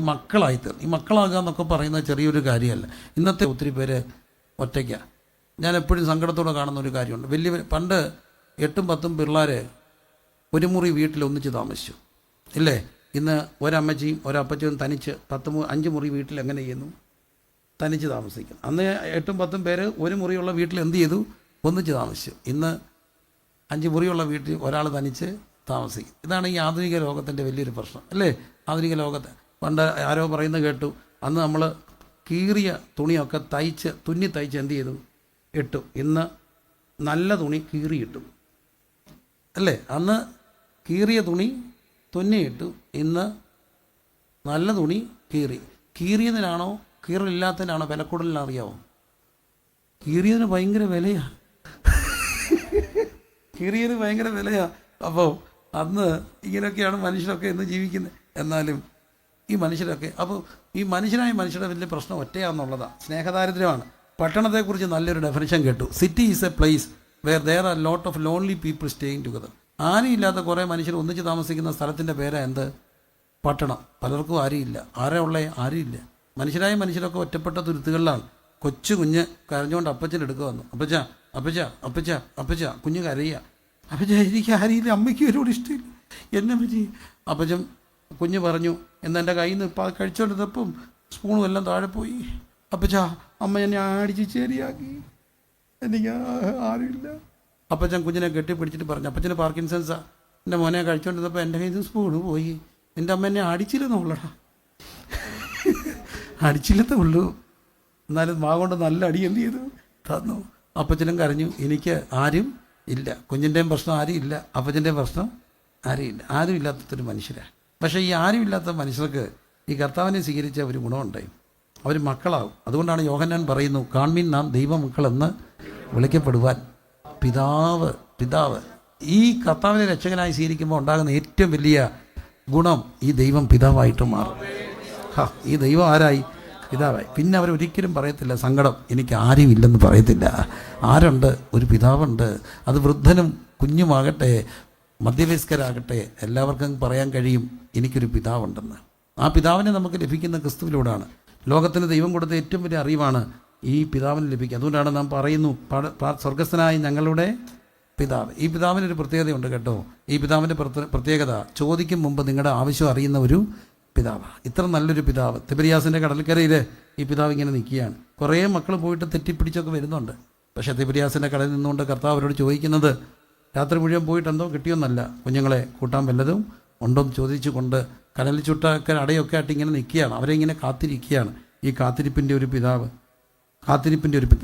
മക്കളായി തീർന്നു. ഈ മക്കളാകുക എന്നൊക്കെ പറയുന്നത് ചെറിയൊരു കാര്യമല്ല. ഇന്നത്തെ ഒത്തിരി പേര് ഒറ്റയ്ക്കാണ്. ഞാൻ എപ്പോഴും സങ്കടത്തോടെ കാണുന്ന ഒരു കാര്യമുണ്ട്. പണ്ട് 8-10 പിള്ളേർ ഒരു മുറി വീട്ടിൽ ഒന്നിച്ച് താമസിച്ചു ഇല്ലേ? ഇന്ന് ഒരമ്മച്ചിയും ഒരപ്പച്ചയും തനിച്ച് 5 മുറി വീട്ടിൽ എങ്ങനെ ചെയ്യുന്നു? തനിച്ച് താമസിക്കും. അന്ന് 8-10 പേര് ഒരു മുറിയുള്ള വീട്ടിൽ എന്ത് ചെയ്തു? ഒന്നിച്ച് താമസിച്ചു. ഇന്ന് 5 മുറിയുള്ള വീട്ടിൽ ഒരാൾ തനിച്ച് താമസിക്കും. ഇതാണ് ഈ ആധുനിക ലോകത്തിൻ്റെ വലിയൊരു പ്രശ്നം അല്ലേ? ആധുനിക ലോകത്ത് പണ്ട് ആരോ പറയുന്നത് കേട്ടു, അന്ന് നമ്മൾ കീറിയ തുണിയൊക്കെ തുന്നി തയ്ച്ച് എന്ത് ചെയ്തു? ഇട്ടു. ഇന്ന് നല്ല തുണി കീറിയിട്ടു അല്ലേ? അന്ന് കീറിയ തുണി തുന്നിയിട്ടു, ഇന്ന് നല്ല തുണി കീറിയതിനാണോ കീറില്ലാത്തതിനാണോ വില കൂടുതലിന് അറിയാമോ? കീറിയതിന് ഭയങ്കര വിലയാണ്. കീറിയതിന് ഭയങ്കര വിലയാണ്. അപ്പോൾ അന്ന് ഇങ്ങനെയൊക്കെയാണ് മനുഷ്യരൊക്കെ ഇന്ന് ജീവിക്കുന്നത്. എന്നാലും ഈ മനുഷ്യരൊക്കെ ഈ മനുഷ്യരുടെ വലിയ പ്രശ്നം ഒറ്റയാണെന്നുള്ളതാണ്, സ്നേഹദാരിദ്ര്യമാണ്. പട്ടണത്തെക്കുറിച്ച് നല്ലൊരു ഡെഫിനിഷൻ കേട്ടു. City is a place where there are lot of lonely people staying together. ആരുമില്ലാത്ത കുറേ മനുഷ്യർ ഒന്നിച്ച് താമസിക്കുന്ന സ്ഥലത്തിൻ്റെ പേരാ എന്ത്? പട്ടണം. പലർക്കും ആരുമില്ല. ആരാ ഉള്ളേ? ആരുമില്ല. മനുഷ്യരൊക്കെ ഒറ്റപ്പെട്ട തുരുത്തുകളിലാണ്. കുഞ്ഞ് കരഞ്ഞുകൊണ്ട് അപ്പച്ചൻ എടുക്കുക വന്നു. അപ്പച്ച അപ്പച്ച അപ്പച്ച അപ്പച്ച കുഞ്ഞ് കരയുക. അപ്പച്ച എനിക്ക് ആരെയില്ല, അമ്മയ്ക്ക് ഒരുപാട് ഇഷ്ടമില്ല, എന്നെ പറ്റി. അപ്പച്ചൻ കുഞ്ഞ് പറഞ്ഞു, എന്നെൻ്റെ കയ്യിൽ നിന്ന് ഇപ്പോൾ കഴിച്ചുകൊണ്ടിരുന്നപ്പം സ്പൂണും എല്ലാം താഴെ പോയി. അപ്പച്ച അമ്മ എന്നെ അടിച്ച് ശരിയാക്കി, എനിക്ക് ആരുമില്ല. അപ്പച്ചൻ കുഞ്ഞിനെ കെട്ടിപ്പിടിച്ചിട്ട് പറഞ്ഞു, അപ്പച്ചന് പാർക്കിൻസൺസാ, എൻ്റെ മോനെ കഴിച്ചുകൊണ്ടിരുന്നപ്പോൾ എൻ്റെ കയ്യിൽ നിന്ന് സ്പൂണ് പോയി, എൻ്റെ അമ്മ എന്നെ അടിച്ചില്ലെന്നുള്ളടാ. അടിച്ചില്ലത്തേ ഉള്ളൂ, എന്നാലും മാ കൊണ്ട് നല്ല അടി എന്ത് ചെയ്തു? തന്നു. അപ്പച്ചനും കരഞ്ഞു, എനിക്ക് ആരും ഇല്ല. കുഞ്ഞിൻ്റെയും പ്രശ്നം ആരും ഇല്ല, അപ്പച്ചൻ്റെയും പ്രശ്നം ആരും ഇല്ല. ആരും ഇല്ലാത്തൊരു മനുഷ്യരാണ്. പക്ഷേ ഈ ആരും ഇല്ലാത്ത മനുഷ്യർക്ക് ഈ കർത്താവിനെ സ്വീകരിച്ച ഒരു ഗുണമുണ്ടായി, അവർ മക്കളാവും. അതുകൊണ്ടാണ് യോഹന്നാൻ പറയുന്നു, കാൺമീൻ നാം ദൈവമക്കളെന്ന് വിളിക്കപ്പെടുവാൻ. പിതാവ് ഈ കർത്താവിനെ രക്ഷകനായി സ്വീകരിക്കുമ്പോൾ ഉണ്ടാകുന്ന ഏറ്റവും വലിയ ഗുണം, ഈ ദൈവം പിതാവായിട്ട് മാറും. ഈ ദൈവം ആരായി? പിതാവായി. പിന്നെ അവരൊരിക്കലും പറയത്തില്ല സങ്കടം, എനിക്ക് ആരും ഇല്ലെന്ന് പറയത്തില്ല. ആരുണ്ട്? ഒരു പിതാവുണ്ട്. അത് വൃദ്ധനും കുഞ്ഞുമാകട്ടെ, മധ്യവയസ്കരാകട്ടെ, എല്ലാവർക്കും പറയാൻ കഴിയും, എനിക്കൊരു പിതാവുണ്ടെന്ന്. ആ പിതാവിനെ നമുക്ക് ലഭിക്കുന്ന ക്രിസ്തുവിലൂടെയാണ്. ലോകത്തിന് ദൈവം കൊടുത്ത ഏറ്റവും വലിയ അറിവാണ് ഈ പിതാവിന് ലഭിക്കുക. അതുകൊണ്ടാണ് നാം പറയുന്നു, സ്വർഗസ്ഥനായ ഞങ്ങളുടെ പിതാവ്. ഈ പിതാവിനൊരു പ്രത്യേകതയുണ്ട് കേട്ടോ. ഈ പിതാവിൻ്റെ പ്രത്യേകത, ചോദിക്കും മുമ്പ് നിങ്ങളുടെ ആവശ്യം അറിയുന്ന ഒരു പിതാവാണ്. ഇത്ര നല്ലൊരു പിതാവ്. തിബരിയാസിൻ്റെ കടൽക്കരയിൽ ഈ പിതാവ് ഇങ്ങനെ നിൽക്കുകയാണ്. കുറേ മക്കൾ പോയിട്ട് തെറ്റിപ്പിടിച്ചൊക്കെ വരുന്നുണ്ട്. പക്ഷേ തിബരിയാസിൻ്റെ കടലിൽ നിന്നുകൊണ്ട് കർത്താവ് അവരോട് ചോദിക്കുന്നത്, രാത്രി മുഴുവൻ പോയിട്ട് എന്തോ കിട്ടിയൊന്നല്ല, കുഞ്ഞുങ്ങളെ കൂട്ടാൻ വല്ലതും ഉണ്ടോ എന്ന് ചോദിച്ചുകൊണ്ട് കടലിൽ ചുട്ടൊക്കെ അടയൊക്കെ ആയിട്ട് ഇങ്ങനെ നിൽക്കുകയാണ്. അവരെ ഇങ്ങനെ കാത്തിരിക്കുകയാണ്. ഈ കാത്തിരിപ്പിൻ്റെ ഒരു പിതാവ്,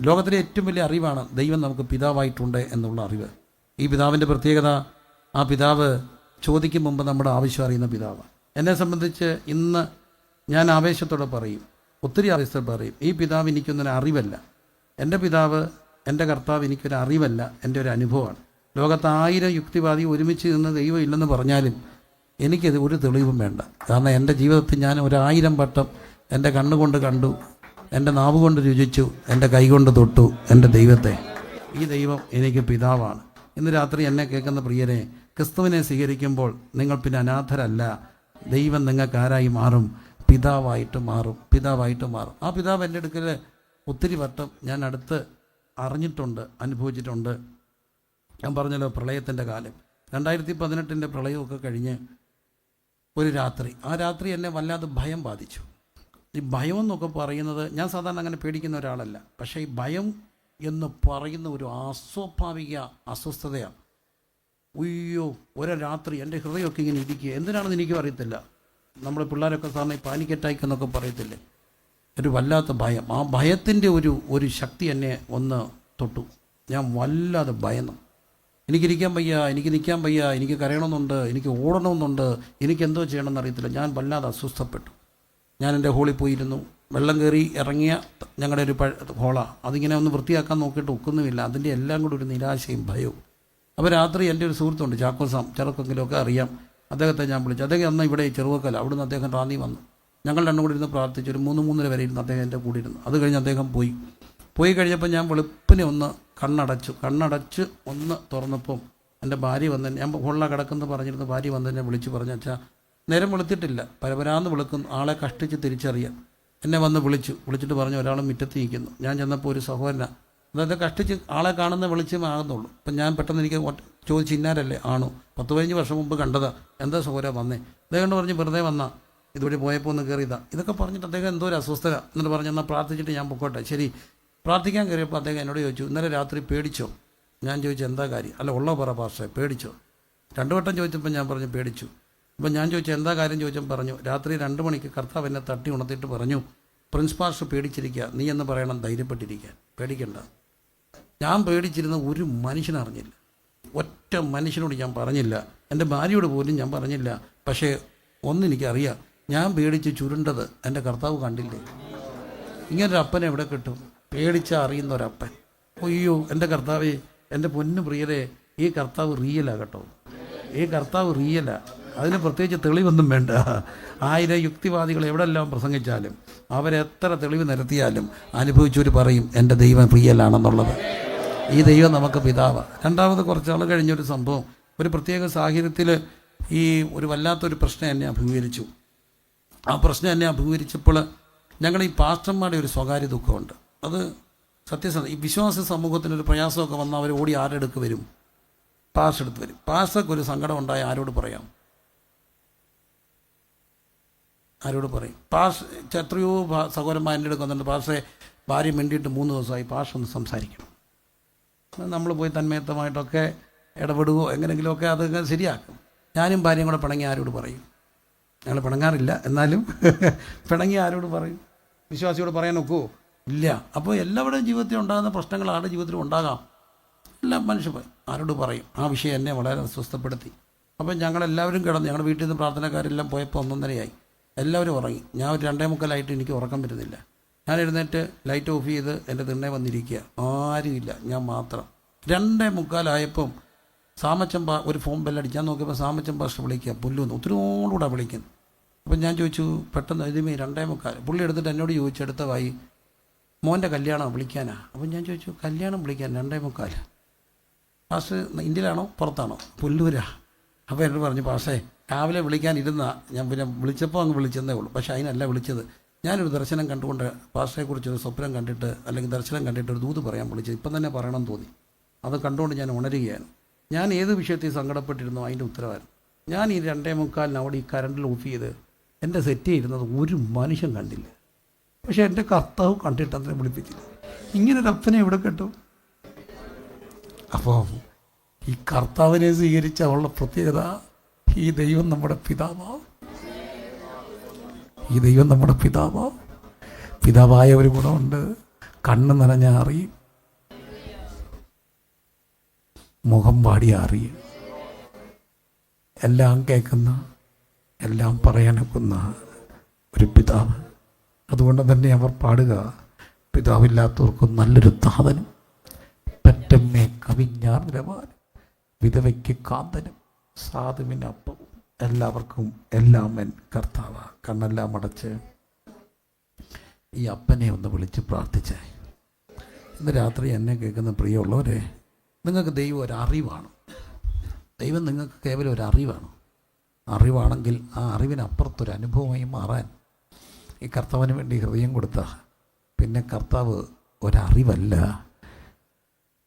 ലോകത്തിലെ ഏറ്റവും വലിയ അറിവാണ് ദൈവം നമുക്ക് പിതാവായിട്ടുണ്ട് എന്നുള്ള അറിവ്. ഈ പിതാവിൻ്റെ പ്രത്യേകത, ആ പിതാവ് ചോദിക്കും മുമ്പ് നമ്മുടെ ആവശ്യം അറിയുന്ന പിതാവാണ്. എന്നെ സംബന്ധിച്ച് ഇന്ന് ഞാൻ ആവേശത്തോടെ പറയും, ഒത്തിരി ആവേശത്തോടെ പറയും, ഈ പിതാവ് എനിക്കൊന്നൊരു അറിവല്ല. എൻ്റെ പിതാവ്, എൻ്റെ കർത്താവ് എനിക്കൊരു അറിവല്ല, എൻ്റെ ഒരു അനുഭവമാണ്. ലോകത്ത് 1000 യുക്തിവാദി ഒരുമിച്ച് നിന്ന് ദൈവം ഇല്ലെന്ന് പറഞ്ഞാലും എനിക്കത് ഒരു തെളിവും വേണ്ട. കാരണം എൻ്റെ ജീവിതത്തിൽ ഞാൻ 1000 വട്ടം എൻ്റെ കണ്ണുകൊണ്ട് കണ്ടു, എൻ്റെ നാവ് കൊണ്ട് രുചിച്ചു, എൻ്റെ കൈകൊണ്ട് തൊട്ടു എൻ്റെ ദൈവത്തെ. ഈ ദൈവം എനിക്ക് പിതാവാണ്. ഇന്ന് രാത്രി എന്നെ കേൾക്കുന്ന പ്രിയരെ, ക്രിസ്തുവിനെ സ്വീകരിക്കുമ്പോൾ നിങ്ങൾ പിന്നെ അനാഥരല്ല. ദൈവം നിങ്ങൾക്ക് ആരായി മാറും? പിതാവായിട്ട് മാറും. ആ പിതാവ് എൻ്റെ അടുക്കൽ ഒത്തിരി വട്ടം ഞാൻ അടുത്ത് അറിഞ്ഞിട്ടുണ്ട്, അനുഭവിച്ചിട്ടുണ്ട്. ഞാൻ പറഞ്ഞല്ലോ, പ്രളയത്തിൻ്റെ കാലം, 2018 പ്രളയമൊക്കെ കഴിഞ്ഞ് ഒരു രാത്രി, ആ രാത്രി എന്നെ വല്ലാതെ ഭയം ബാധിച്ചു. ഈ ഭയം എന്നൊക്കെ പറയുന്നത്, ഞാൻ സാധാരണ അങ്ങനെ പേടിക്കുന്ന ഒരാളല്ല, പക്ഷേ ഈ ഭയം എന്ന് പറയുന്ന ഒരു അസ്വാഭാവിക അസ്വസ്ഥതയാണ്. ഉയ്യോ, ഒരു രാത്രി എൻ്റെ ഹൃദയമൊക്കെ ഇങ്ങനെ ഇരിക്കുക. എന്തിനാണെന്ന് എനിക്കും അറിയത്തില്ല. നമ്മുടെ പിള്ളേരൊക്കെ സാറിന് പാനിക് അറ്റാക്ക് എന്നൊക്കെ പറയത്തില്ലേ, ഒരു വല്ലാത്ത ഭയം. ആ ഭയത്തിൻ്റെ ഒരു ശക്തി എന്നെ ഒന്ന് തൊട്ടു. ഞാൻ വല്ലാതെ ഭയന്നു. എനിക്കിരിക്കാൻ വയ്യ, എനിക്ക് നിൽക്കാൻ വയ്യ, എനിക്ക് കരയണമെന്നുണ്ട്, എനിക്ക് ഓടണമെന്നുണ്ട്, എനിക്കെന്തോ ചെയ്യണമെന്ന് അറിയത്തില്ല. ഞാൻ വല്ലാതെ അസ്വസ്ഥപ്പെട്ടു. ഞാൻ എൻ്റെ ഹോളിൽ പോയിരുന്നു. വെള്ളം കയറി ഇറങ്ങിയ ഞങ്ങളുടെ ഒരു ഹോളാണ്. അതിങ്ങനെ ഒന്ന് വൃത്തിയാക്കാൻ നോക്കിയിട്ട് ഒക്കുന്നുമില്ല. അതിൻ്റെ എല്ലാം കൂടി ഒരു നിരാശയും ഭയവും. അപ്പോൾ രാത്രി എൻ്റെ ഒരു സുഹൃത്തുണ്ട്, ചാക്കോസാം, ചെറുക്കെങ്കിലുമൊക്കെ അറിയാം, അദ്ദേഹത്തെ ഞാൻ വിളിച്ചു. അദ്ദേഹം അന്ന് ഇവിടെ ചെറുവക്കല, അവിടുന്ന് അദ്ദേഹം റാന്നി വന്നു. ഞങ്ങൾ രണ്ടും കൂടി ഇരുന്ന് പ്രാർത്ഥിച്ചു. ഒരു 3-3:30 വരെ ഇരുന്ന് അദ്ദേഹം എൻ്റെ കൂടെ ഇരുന്നു. അത് കഴിഞ്ഞ് അദ്ദേഹം പോയി കഴിഞ്ഞപ്പോൾ ഞാൻ വെളുപ്പിനെ ഒന്ന് കണ്ണടച്ച് ഒന്ന് തുറന്നപ്പം എൻ്റെ ഭാര്യ വന്ന്, ഞാൻ ഹോളിലാണ് കിടക്കുന്നത് പറഞ്ഞിരുന്നു, ഭാര്യ വന്ന് എന്നെ വിളിച്ച് പറഞ്ഞു, അച്ഛാ നേരം വെളുത്തിട്ടില്ല, പരപരാന്ന് വിളിക്കുന്നു. ആളെ കഷ്ടിച്ച് തിരിച്ചറിയാം. എന്നെ വന്ന് വിളിച്ചിട്ട് പറഞ്ഞു ഒരാൾ മുറ്റത്ത് നിൽക്കുന്നു. ഞാൻ ചെന്നപ്പോൾ ഒരു സഹോദരനാണ്. അതായത് കഷ്ടിച്ച് ആളെ കാണുന്ന വെളിച്ചമേ ആകുന്നുള്ളൂ. അപ്പം ഞാൻ പെട്ടെന്ന് എനിക്ക് ചോദിച്ചു, ഇന്നാരല്ലേ? ആണോ, 10-15 വർഷം മുമ്പ് കണ്ടതാ. എന്താ സഹോദര വന്നേ? അദ്ദേഹം പറഞ്ഞ് വെറുതെ വന്നാ, ഇതുവഴി പോയപ്പോൾ ഒന്ന് കയറിയതാ. ഇതൊക്കെ പറഞ്ഞിട്ട് അദ്ദേഹം എന്തോ ഒരു അസ്വസ്ഥത. എന്നിട്ട് പറഞ്ഞു എന്നാൽ പ്രാർത്ഥിച്ചിട്ട് ഞാൻ പൊക്കോട്ടെ. ശരി, പ്രാർത്ഥിക്കാൻ കയറിയപ്പോൾ അദ്ദേഹം എന്നോട് ചോദിച്ചു, ഇന്നലെ രാത്രി പേടിച്ചോ? ഞാൻ ചോദിച്ചു എന്താ കാര്യം? അല്ല ഉള്ള പറ പാസ്റ്ററെ, പേടിച്ചോ? 2 വട്ടം ചോദിച്ചപ്പോൾ ഞാൻ പറഞ്ഞു പേടിച്ചു. അപ്പം ഞാൻ ചോദിച്ചു എന്താ കാര്യം ചോദിച്ചപ്പോൾ പറഞ്ഞു, രാത്രി 2 മണിക്ക് കർത്താവ് എന്നെ തട്ടി ഉണർത്തിയിട്ട് പറഞ്ഞു, പ്രിൻസ് പാസ്റ്റർ പേടിച്ചിരിക്കുക, നീ എന്ന് പറയണം ധൈര്യപ്പെട്ടിരിക്കാൻ, പേടിക്കണ്ട. ഞാൻ പേടിച്ചിരുന്ന ഒരു മനുഷ്യനറിഞ്ഞില്ല, ഒറ്റ മനുഷ്യനോട് ഞാൻ പറഞ്ഞില്ല, എൻ്റെ ഭാര്യയോട് പോലും ഞാൻ പറഞ്ഞില്ല. പക്ഷേ ഒന്നെനിക്കറിയാം, ഞാൻ പേടിച്ച് ചുരുണ്ടത് എൻ്റെ കർത്താവ് കണ്ടില്ലേ. ഇങ്ങനൊരു അപ്പനെ എവിടെ കിട്ടും? പേടിച്ചാൽ അറിയുന്ന ഒരപ്പൻ. അയ്യോ എൻ്റെ കർത്താവേ, എൻ്റെ പൊന്നു പ്രിയരെ, ഈ കർത്താവ് റിയലാണ് കേട്ടോ. ഈ കർത്താവ് റിയലാണ്. അതിന് പ്രത്യേകിച്ച് തെളിവൊന്നും വേണ്ട. 1000 യുക്തിവാദികൾ എവിടെല്ലാം പ്രസംഗിച്ചാലും അവരെത്ര തെളിവ് നിരത്തിയാലും അനുഭവിച്ചവർ പറയും എൻ്റെ ദൈവം റിയലാണെന്നുള്ളത്. ഈ ദൈവം നമുക്ക് പിതാവാണ്. രണ്ടാമത് കുറച്ചാൾ കഴിഞ്ഞൊരു സംഭവം, ഒരു പ്രത്യേക സാഹചര്യത്തിൽ ഈ ഒരു വല്ലാത്തൊരു പ്രശ്നം എന്നെ അഭിമുഖീകരിച്ചു. ആ പ്രശ്നം എന്നെ അഭിമുഖീകരിച്ചപ്പോൾ ഞങ്ങളുടെ ഈ പാസ്റ്റർമാരുടെ ഒരു സ്വകാര്യ ദുഃഖമുണ്ട്. അത് സത്യസന്ധ ഈ വിശ്വാസ സമൂഹത്തിനൊരു പ്രയാസമൊക്കെ വന്നാൽ അവർ ഓടി ആരെടുക്ക് വരും? പാസ്റ്റർ എടുത്ത് വരും. പാസ്റ്റർക്ക് ഒരു സങ്കടം ഉണ്ടായ ആരോട് പറയാം? ആരോട് പറയും? എത്രയോ സഹോദരന്മാർ എൻ്റെ അടുത്ത് വന്നിട്ട് പാസ്റ്ററെ ഭാര്യ മിണ്ടിയിട്ട് 3 ദിവസമായി, പാസ്റ്റർ ഒന്ന് സംസാരിക്കണം. നമ്മൾ പോയി തന്മയത്തമായിട്ടൊക്കെ ഇടപെടുകയോ എങ്ങനെയെങ്കിലുമൊക്കെ അത് ശരിയാക്കും. ഞാനും ഭാര്യയും കൂടെ പിണങ്ങി ആരോട് പറയും? ഞങ്ങൾ പിണങ്ങാറില്ല, എന്നാലും പിണങ്ങി ആരോട് പറയും? വിശ്വാസിയോട് പറയാൻ ഒക്കുമോ? ഇല്ല. അപ്പോൾ എല്ലാവരുടെയും ജീവിതത്തിൽ ഉണ്ടാകുന്ന പ്രശ്നങ്ങൾ ആരുടെ ജീവിതത്തിലും ഉണ്ടാകാം. എല്ലാം മനുഷ്യർ ആരോട് പറയും? ആ വിഷയം എന്നെ വളരെ അസ്വസ്ഥപ്പെടുത്തി. അപ്പം ഞങ്ങളെല്ലാവരും കിടന്നു. ഞങ്ങളുടെ വീട്ടിൽ നിന്ന് പ്രാർത്ഥനക്കാരെല്ലാം പോയപ്പോൾ 1:30 എല്ലാവരും ഉറങ്ങി. ഞാൻ ഒരു 2:45 എനിക്ക് ഉറക്കം വരുന്നില്ല. ഞാൻ എഴുന്നേറ്റ് ലൈറ്റ് ഓഫ് ചെയ്ത് എൻ്റെ തിണ്ണെ വന്നിരിക്കുക. ആരുമില്ല, ഞാൻ മാത്രം. 2:45 സാമച്ചമ്പ ഒരു ഫോൺ ബെല്ലടിച്ച് ഞാൻ നോക്കിയപ്പോൾ സാമച്ചൻ പാസ്റ്റർ വിളിക്കുക, പുല്ലൂന്ന് ഒത്തിരിയോടുകൂടെ വിളിക്കുന്നു. അപ്പം ഞാൻ ചോദിച്ചു പെട്ടെന്ന് ഇതുമേ 2:45. പുള്ളി എടുത്തിട്ട് എന്നോട് ചോദിച്ചു അടുത്ത വായി, മോൻ്റെ കല്യാണം വിളിക്കാനാ? അപ്പം ഞാൻ ചോദിച്ചു കല്യാണം വിളിക്കാൻ 2:45? പാസ്റ്റർ ഇന്ത്യയിലാണോ പുറത്താണോ? പുല്ലൂരാ. അപ്പോൾ എന്നോട് പറഞ്ഞു പാസ്റ്റേ രാവിലെ വിളിക്കാനിരുന്ന ഞാൻ പിന്നെ വിളിച്ചപ്പോൾ അങ്ങ് വിളിച്ചെന്നേ ഉള്ളൂ. പക്ഷേ അതിനല്ല വിളിച്ചത്. ഞാനൊരു ദർശനം കണ്ടുകൊണ്ട് പാസ്റ്ററെക്കുറിച്ചൊരു സ്വപ്നം കണ്ടിട്ട് അല്ലെങ്കിൽ ദർശനം കണ്ടിട്ട് ഒരു ദൂത് പറയാൻ വിളിച്ചത്. ഇപ്പം തന്നെ പറയണമെന്ന് തോന്നി. അത് കണ്ടുകൊണ്ട് ഞാൻ ഉണരുകയാണ്. ഞാൻ ഏത് വിഷയത്തിൽ സങ്കടപ്പെട്ടിരുന്നോ അതിൻ്റെ ഉത്തരവായിരുന്നു. ഞാൻ ഈ 2:45 അവിടെ ഈ കറണ്ടിൽ ഓഫ് ചെയ്ത് എൻ്റെ സെറ്റ് ചെയ്യുന്നത് ഒരു മനുഷ്യൻ കണ്ടില്ല. പക്ഷേ എൻ്റെ കർത്താവ് കണ്ടിട്ട് അതിനെ വിളിപ്പിച്ചില്ല. ഇങ്ങനൊരു അപ്പനെ എവിടെ കിട്ടും? അപ്പോൾ ഈ കർത്താവിനെ സ്വീകരിച്ച അവളുടെ പ്രത്യേകത, ഈ ദൈവം നമ്മുടെ പിതാവാണ്. ഈ ദൈവം നമ്മുടെ പിതാവാണ്. പിതാവായ ഒരു ഗുണമുണ്ട്, കണ്ണ് നനഞ്ഞ അറിയും, മുഖം പാടി അറിയും, എല്ലാം കേൾക്കുന്ന, എല്ലാം പറയാനൊക്കുന്ന ഒരു പിതാവ്. അതുകൊണ്ട് തന്നെ അവർ പാടുക, പിതാവില്ലാത്തവർക്കും നല്ലൊരു താതനും പെറ്റമ്മേ കവിഞ്ഞാർവാനും വിധവയ്ക്ക് കാന്തനും സാധുവിന് അപ്പവും എല്ലാവർക്കും എല്ലാമൻ കർത്താവ. കണ്ണെല്ലാം അടച്ച് ഈ അപ്പനെ ഒന്ന് വിളിച്ച് പ്രാർത്ഥിച്ചേ. ഇന്ന് രാത്രി എന്നെ കേൾക്കുന്ന പ്രിയമുള്ളവരെ, നിങ്ങൾക്ക് ദൈവം ഒരറിവാണ്. ദൈവം നിങ്ങൾക്ക് കേവലം ഒരറിവാണ്. അറിവാണെങ്കിൽ ആ അറിവിനപ്പുറത്തൊരു അനുഭവമായി മാറാൻ ഈ കർത്താവിന് വേണ്ടി ഹൃദയം കൊടുത്ത പിന്നെ കർത്താവ് ഒരറിവല്ല,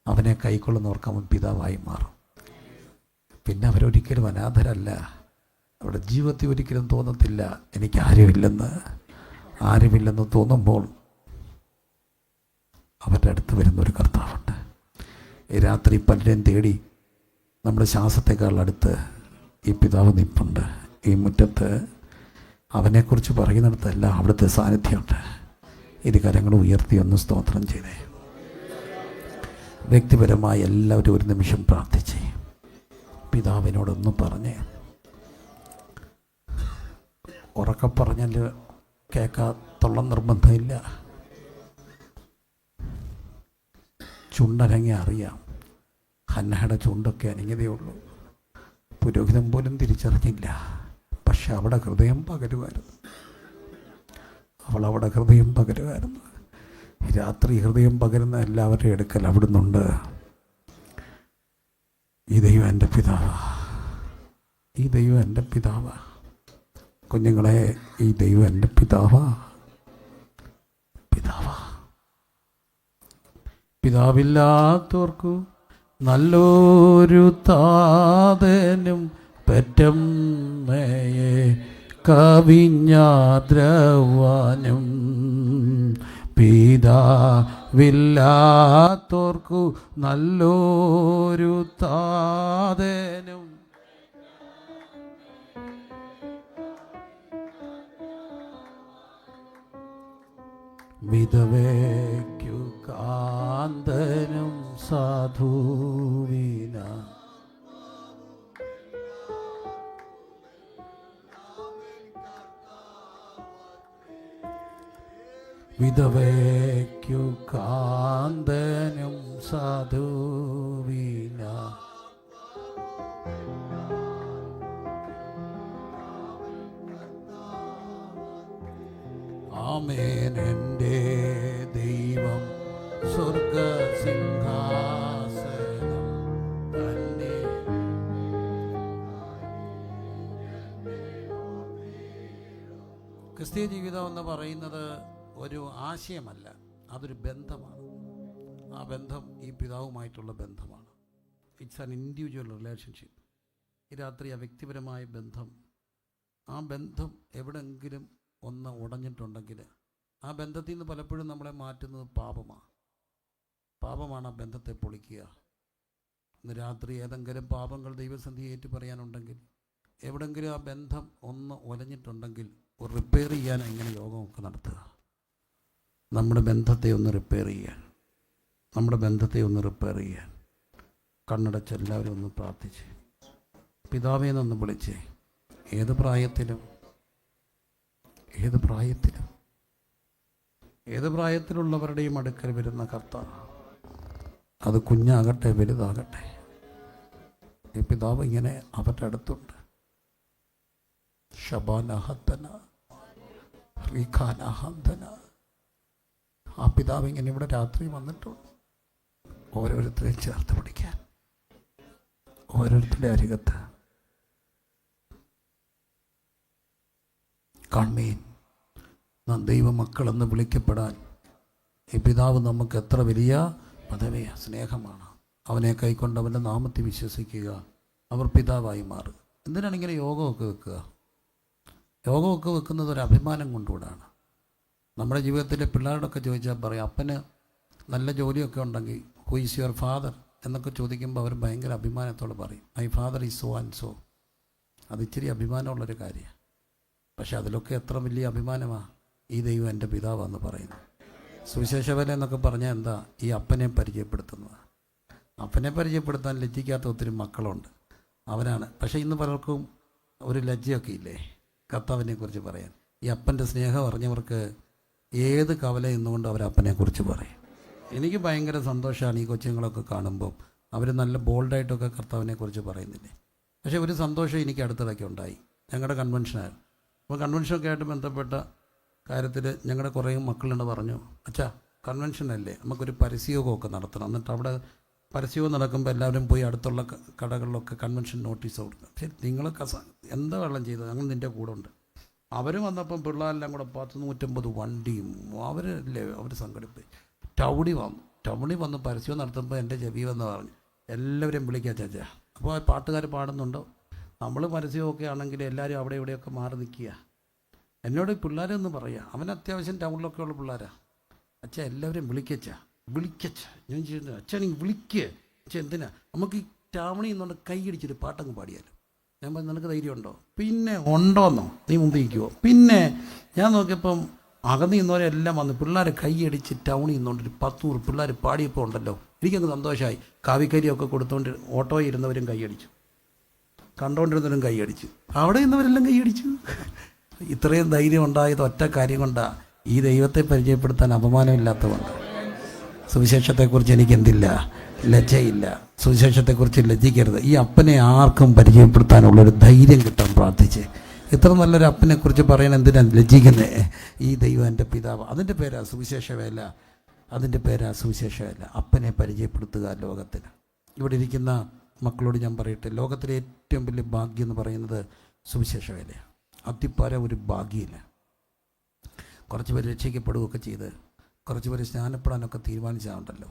അവനെ കൈക്കൊള്ളുന്നവർക്ക് അവൻ പിതാവായി മാറും. പിന്നെ അവരൊരിക്കലും അനാഥരല്ല. അവരുടെ ജീവിതത്തിൽ ഒരിക്കലും തോന്നത്തില്ല എനിക്ക് ആരുമില്ലെന്ന് തോന്നുമ്പോൾ അവരുടെ അടുത്ത് വരുന്നൊരു കർത്താവുണ്ട്. ഈ രാത്രി പലരെയും തേടി നമ്മുടെ ശ്വാസത്തെക്കാൾ അടുത്ത് ഈ പിതാവ് നിൽപ്പുണ്ട്. ഈ മുറ്റത്ത് അവനെക്കുറിച്ച് പറയുന്നിടത്തല്ല അവിടുത്തെ സാന്നിധ്യമുണ്ട്. ഇരു കരങ്ങൾ ഉയർത്തി ഒന്ന് സ്തോത്രം ചെയ്തേ. വ്യക്തിപരമായി എല്ലാവരും ഒരു നിമിഷം പ്രാർത്ഥിച്ചേ. പിതാവിനോടൊന്ന് പറഞ്ഞേ. ഉറക്കെ പറഞ്ഞാൽ കേൾക്കാത്തുള്ള നിർബന്ധമില്ല. ചുണ്ടനങ്ങി അറിയാം. ഹന്നയുടെ ചുണ്ടൊക്കെ അനങ്ങിയതേ ഉള്ളൂ. പുരോഹിതൻ പോലും തിരിച്ചറിഞ്ഞില്ല. പക്ഷെ അവിടെ ഹൃദയം പകരുമായിരുന്നു. അവളവിടെ ഹൃദയം പകരുമായിരുന്നു. രാത്രി ഹൃദയം പകരുന്ന എല്ലാവരുടെയും അടുക്കൽ അവിടുന്നുണ്ട്. ഈ ദൈവം എൻ്റെ പിതാവാ. ഈ ദൈവം എൻ്റെ പിതാവാ. കുഞ്ഞുങ്ങളെ, ഈ ദൈവം എൻ്റെ പിതാവാ. പിതാവില്ലാത്തവർക്കു നല്ലൊരു താതനും പെറ്റമ്മയെ കവിഞ്ഞാദ്രവാനും. പിതാവില്ലാത്തോർക്കു നല്ലൊരു താതനും വിധവയ്ക്കു കാന്തനും സാധുവിന. വിധവയ്ക്കു കാന്തനും സാധുവിന. ആമേൻ. എൻ്റെ ദൈവം സ്വർഗസിംഹാസനം തന്നെ. ക്രിസ്തീയ ജീവിതം എന്ന് പറയുന്നത് ഒരു ആശയമല്ല, അതൊരു ബന്ധമാണ്. ആ ബന്ധം ഈ പിതാവുമായിട്ടുള്ള ബന്ധമാണ്. It's an individual relationship. ഈ രാത്രി ആ വ്യക്തിപരമായ ബന്ധം, ആ ബന്ധം എവിടെയെങ്കിലും ഒന്ന് ഉടഞ്ഞിട്ടുണ്ടെങ്കിൽ ആ ബന്ധത്തിൽ നിന്ന് പലപ്പോഴും നമ്മളെ മാറ്റുന്നത് പാപമാണ് ആ ബന്ധത്തെ പൊളിക്കുക. ഇന്ന് രാത്രി ഏതെങ്കിലും പാപങ്ങൾ ദൈവസന്ധി ഏറ്റു പറയാനുണ്ടെങ്കിൽ, എവിടെയെങ്കിലും ആ ബന്ധം ഒന്ന് ഒലഞ്ഞിട്ടുണ്ടെങ്കിൽ ഒരു റിപ്പയർ ചെയ്യാൻ ഇങ്ങനെ യോഗമൊക്കെ നടത്തുക. നമ്മുടെ ബന്ധത്തെ ഒന്ന് റിപ്പയർ ചെയ്യാൻ കണ്ണടച്ച് എല്ലാവരും ഒന്ന് പ്രാർത്ഥിച്ച് പിതാവേ എന്നൊന്ന് വിളിച്ച്. ഏത് പ്രായത്തിലുള്ളവരുടെയും അടുക്കൽ വരുന്ന കർത്താവ്, അത് കുഞ്ഞാകട്ടെ വലുതാകട്ടെ, ഈ പിതാവ് ഇങ്ങനെ അവരുടെ അടുത്തുണ്ട്. ഷബാനഹന്തന റീഖാനഹന്തന. ആ പിതാവ് ഇങ്ങനെ ഇവിടെ രാത്രി വന്നിട്ടുണ്ട്, ഓരോരുത്തരെയും ചേർത്ത് പിടിക്കാൻ, ഓരോരുത്തരുടെ അരികത്ത്. കൺമീൻ നാം ദൈവമക്കളെന്ന് വിളിക്കപ്പെടാൻ ഈ പിതാവ് നമുക്ക് എത്ര വലിയ പദവിയ സ്നേഹമാണ്. അവനെ കൈക്കൊണ്ട് അവൻ്റെ നാമത്തിൽ വിശ്വസിക്കുക, അവർ പിതാവായി മാറുക. എന്തിനാണ് ഇങ്ങനെ യോഗമൊക്കെ വെക്കുന്നത്? ഒരു അഭിമാനം കൊണ്ടുകൂടാണ്. നമ്മുടെ ജീവിതത്തിലെ പിള്ളേരോടൊക്കെ ചോദിച്ചാൽ പറയും, അപ്പന് നല്ല ജോലിയൊക്കെ ഉണ്ടെങ്കിൽ ഹു ഈസ് യുവർ ഫാദർ എന്നൊക്കെ ചോദിക്കുമ്പോൾ അവർ ഭയങ്കര അഭിമാനത്തോടെ പറയും, my father is so and so. അത് ഇച്ചിരി അഭിമാനമുള്ളൊരു കാര്യമാണ്. പക്ഷെ അതിലൊക്കെ എത്ര വലിയ അഭിമാനമാണ് ഈ ദൈവം എൻ്റെ പിതാവെന്ന് പറയുന്നത്. സുവിശേഷ വേല എന്നൊക്കെ പറഞ്ഞാൽ എന്താ? ഈ അപ്പനെ പരിചയപ്പെടുത്തുന്നത്. അപ്പനെ പരിചയപ്പെടുത്താൻ ലജ്ജിക്കാത്ത ഒത്തിരി മക്കളുണ്ട്, അവനാണ്. പക്ഷേ ഇന്ന് പലർക്കും ഒരു ലജ്ജയൊക്കെ ഇല്ലേ കർത്താവിനെ കുറിച്ച് പറയാൻ. ഈ അപ്പൻ്റെ സ്നേഹം അറിഞ്ഞവർക്ക് ഏത് കവല നിന്നുകൊണ്ട് അവർ അപ്പനെക്കുറിച്ച് പറയും. എനിക്ക് ഭയങ്കര സന്തോഷമാണ് ഈ കൊച്ചുങ്ങളൊക്കെ കാണുമ്പോൾ അവർ നല്ല ബോൾഡായിട്ടൊക്കെ കർത്താവിനെ കുറിച്ച് പറയുന്നില്ലേ. പക്ഷേ ഒരു സന്തോഷം എനിക്ക് അടുത്തിടയ്ക്ക് ഉണ്ടായി. ഞങ്ങളുടെ കൺവെൻഷനായിരുന്നു. അപ്പോൾ കൺവെൻഷനൊക്കെ ആയിട്ട് ബന്ധപ്പെട്ട കാര്യത്തിൽ ഞങ്ങളുടെ കുറേ മക്കളുണ്ട് പറഞ്ഞു, അച്ഛാ കൺവെൻഷനല്ലേ, നമുക്കൊരു പരസ്യയോഗമൊക്കെ നടത്തണം. എന്നിട്ട് അവിടെ പരസ്യവും നടക്കുമ്പോൾ എല്ലാവരും പോയി അടുത്തുള്ള കടകളിലൊക്കെ കൺവെൻഷൻ നോട്ടീസ് കൊടുക്കുക. പക്ഷേ നിങ്ങളൊക്കെ എന്താ വെള്ളം ചെയ്തത്, ഞങ്ങൾ നിൻ്റെ കൂടെ ഉണ്ട്. അവർ വന്നപ്പം പിള്ളേരെല്ലാം കൂടെ 150 വണ്ടിയും അവർ സംഘടിപ്പിച്ച് ടൗണിൽ വന്ന് പരസ്യം നടത്തുമ്പോൾ എൻ്റെ ചെവി വന്ന് പറഞ്ഞു, എല്ലാവരെയും വിളിക്കുക ചാച്ചാ. അപ്പോൾ പാട്ടുകാർ പാടുന്നുണ്ടോ, നമ്മൾ പരസ്യമൊക്കെ ആണെങ്കിൽ എല്ലാവരും അവിടെ ഇവിടെയൊക്കെ മാറി നിൽക്കുക. എന്നോട് പിള്ളേരൊന്ന് പറയുക, അവൻ അത്യാവശ്യം ടൗണിലൊക്കെ ഉള്ള പിള്ളേരാ. അച്ഛാ എല്ലാവരും വിളിക്കച്ചാ. ഞാൻ ചെയ്യുന്നത് അച്ഛാ നിങ്ങൾ വിളിക്കുക. അച്ഛാ എന്തിനാ, നമുക്ക് ഈ ടൗണിൽ നിന്നുകൊണ്ട് കൈയടിച്ചൊരു പാട്ടങ്ങ് പാടിയാലോ. ഞാൻ പറഞ്ഞു, നിനക്ക് ധൈര്യമുണ്ടോ? പിന്നെ ഉണ്ടോന്നോ, നീ മുമ്പ് ഇരിക്കുമോ? പിന്നെ ഞാൻ നോക്കിയപ്പം അകന്ന് നിന്നവരെല്ലാം വന്ന് പിള്ളേരെ കൈയടിച്ച് ടൗണിൽ നിന്നുകൊണ്ടൊരു 100 പിള്ളേർ പാടിയപ്പോൾ ഉണ്ടല്ലോ, എനിക്കങ്ങ് സന്തോഷമായി. കാവിക്കരിയൊക്കെ കൊടുത്തുകൊണ്ട് ഓട്ടോയിൽ ഇരുന്നവരും കൈയടിച്ചു, കണ്ടുകൊണ്ടിരുന്നവരും കൈയടിച്ചു, അവിടെ നിന്നവരെല്ലാം കൈയടിച്ചു. ഇത്രയും ധൈര്യം ഉണ്ടായത് ഒറ്റ കാര്യം കൊണ്ടാണ്, ഈ ദൈവത്തെ പരിചയപ്പെടുത്താൻ അപമാനമില്ലാത്തതുകൊണ്ട്. സുവിശേഷത്തെക്കുറിച്ച് എനിക്കെന്തില്ല, ലജ്ജയില്ല. സുവിശേഷത്തെക്കുറിച്ച് ലജ്ജിക്കരുത്. ഈ അപ്പനെ ആർക്കും പരിചയപ്പെടുത്താനുള്ളൊരു ധൈര്യം കിട്ടാൻ പ്രാർത്ഥിച്ച്. ഇത്ര നല്ലൊരു അപ്പനെക്കുറിച്ച് പറയാൻ എന്തിനാണ് ലജ്ജിക്കുന്നത്? ഈ ദൈവം എൻ്റെ പിതാവ്, അതിൻ്റെ പേരാ സുവിശേഷ വേല. അപ്പനെ പരിചയപ്പെടുത്തുക ലോകത്തിന്. ഇവിടെ ഇരിക്കുന്ന മക്കളോട് ഞാൻ പറയട്ടെ, ലോകത്തിലെ ഏറ്റവും വലിയ ഭാഗ്യം എന്ന് പറയുന്നത് സുവിശേഷ വേലയാണ്. അത്തിപ്പാര ഒരു ഭാഗ്യമില്ല. കുറച്ച് പേര് രക്ഷിക്കപ്പെടുകയൊക്കെ ചെയ്ത് കുറച്ച് പേര് സ്നാനപ്പെടാനൊക്കെ തീരുമാനിച്ചാണ്ടല്ലോ,